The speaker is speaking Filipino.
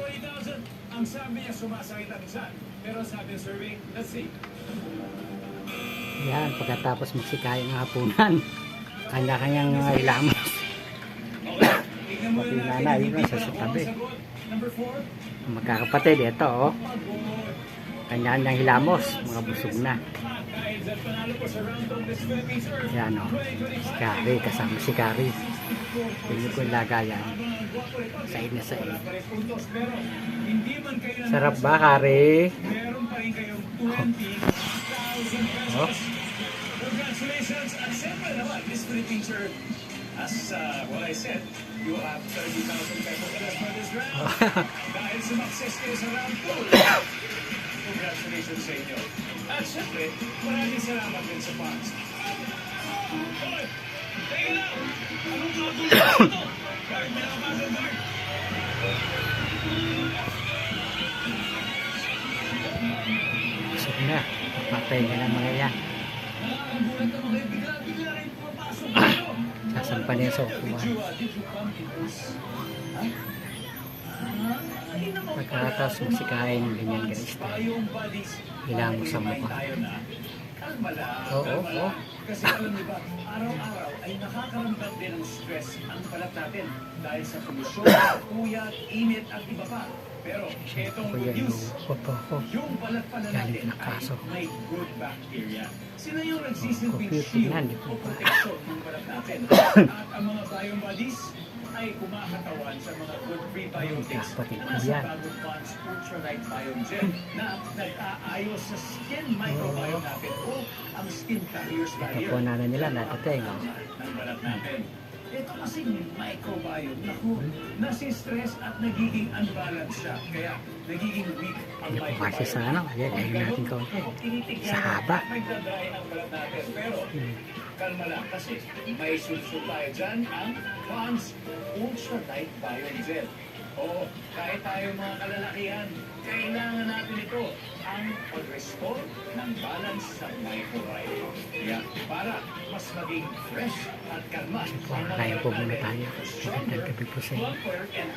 20,000. Ang sabi niya sumasakit ang isa. Pero sabi ng survey, let's see. Yan, pagkatapos magsikay ng hapunan. Kanya-kanyang ilamos. Okay, tignan muna Pati natin. nanay, Hindi yun, pa sa ako tabi. sagot. Number 4. Magkakapatid, ito oh. Kanya-kanyang hilamos, mga busog na. Yan o, si Kari, kasama si Kari. Pili ko yung lagayan. Said na said. Sarap ba, Kari? Meron pa rin kayong 20,000 Oh. Congratulations! At siyempre naman, mystery teacher, as what I said, you have 30,000 pesos plus for this round. Dahil sumakses kayo sa round 2. Congratulations sa inyo. At siyempre, maraming salamat din sa fans. Hoy! Teka lang! Anong gagawin ito? Guard, may nakabagal, guard! Busog na. Papatay na ng mga yan. Ang bulat naman kayo, bigla rin pumapasok dito. Sasampa niya sa ukuan. Did you come in this? Pagkatapos magsikain, ganyan guys. Hilamos sa mukha. Kalma lang. Oo. Kasi alam niyo ba, araw-araw ay nakakaramdam din ng stress ang balat natin dahil sa polusyon, puyat, init at iba pa. Pero etong Ako good yan, news, ko. yung balat pala Galing natin na kaso. ay may good bacteria. Sila yung nagsisilbing Computer shield yan, di o po ba? protection ng balat natin. At ang mga biobodies ay kumakatawan sa mga good prebiotics Kapatid na ko nasa yan. bagong Bonds Ultralight Biome Gel na nag-aayos sa skin microbiome natin o ang skin carriers barrier. Kapunan nila natating. Ng balat natin. Ito kasing microbiome, naku, nasi-stress at nagiging unbalanced siya. Kaya nagiging weak ang Hindi po microbiome. kasi sa ano, yan, ayun natin kaunti. Sa haba. Nagdadry ang balat natin. Pero, kalma lang kasi may solusyon tayo dyan, ang Bonds Ultralight Biome Gel. O kahit tayo mga kalalakihan, kailangan natin ito ang pag-restore ng balance sa microbiome. Kaya para mas maging fresh at kalma ang mga Kaya po balat muna natin, tayo. Magandang gabi po sa inyo. plumper and